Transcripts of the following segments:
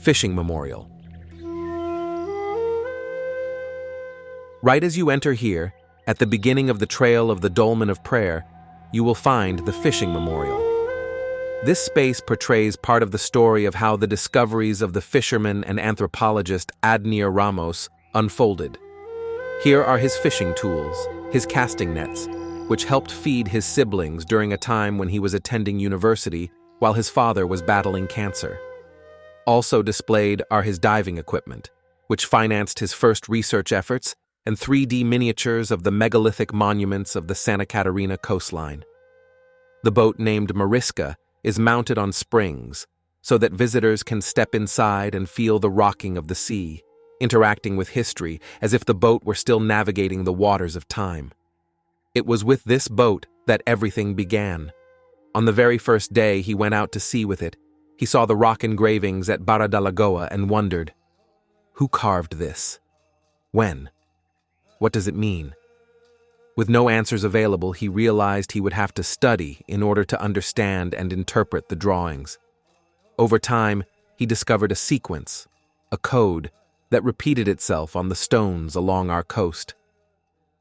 Fishing Memorial. Right as you enter here, at the beginning of the trail of the Dolmen of Prayer, you will find the Fishing Memorial. This space portrays part of the story of how the discoveries of the fisherman and anthropologist Adnier Ramos unfolded. Here are his fishing tools, his casting nets, which helped feed his siblings during a time when he was attending university while his father was battling cancer. Also displayed are his diving equipment, which financed his first research efforts, and 3D miniatures of the megalithic monuments of the Santa Catarina coastline. The boat named Marisca is mounted on springs, so that visitors can step inside and feel the rocking of the sea, interacting with history as if the boat were still navigating the waters of time. It was with this boat that everything began. On the very first day he went out to sea with it, he saw the rock engravings at Barra da Lagoa and wondered, who carved this? When? What does it mean? With no answers available, he realized he would have to study in order to understand and interpret the drawings. Over time, he discovered a sequence, a code, that repeated itself on the stones along our coast.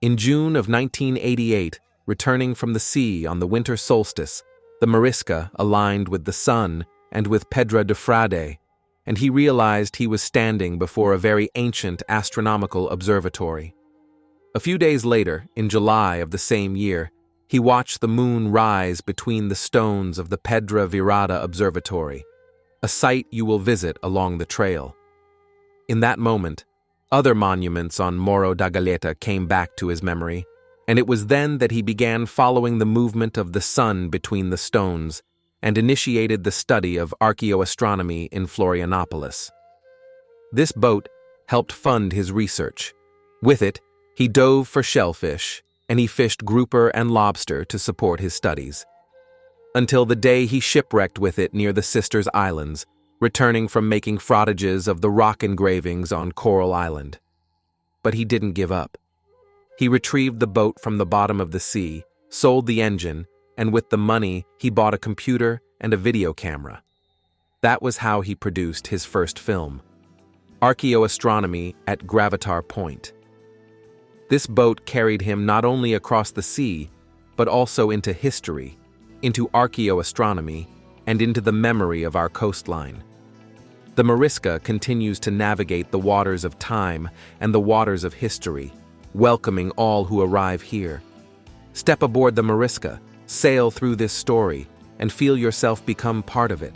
In June of 1988, returning from the sea on the winter solstice, the Marisca aligned with the sun and with Pedra de Frade, and he realized he was standing before a very ancient astronomical observatory. A few days later, in July of the same year, he watched the moon rise between the stones of the Pedra Virada Observatory, a site you will visit along the trail. In that moment, other monuments on Morro da Galeta came back to his memory, and it was then that he began following the movement of the sun between the stones and initiated the study of archaeoastronomy in Florianópolis. This boat helped fund his research. With it, he dove for shellfish, and he fished grouper and lobster to support his studies. Until the day he shipwrecked with it near the Sisters Islands, returning from making frottages of the rock engravings on Coral Island. But he didn't give up. He retrieved the boat from the bottom of the sea, sold the engine, and with the money he bought a computer and a video camera. That was how he produced his first film, Archaeoastronomy at Gravatar Point. This boat carried him not only across the sea, but also into history, into archaeoastronomy, and into the memory of our coastline. The Marisca continues to navigate the waters of time and the waters of history, welcoming all who arrive here. Step aboard the Marisca, sail through this story, and feel yourself become part of it.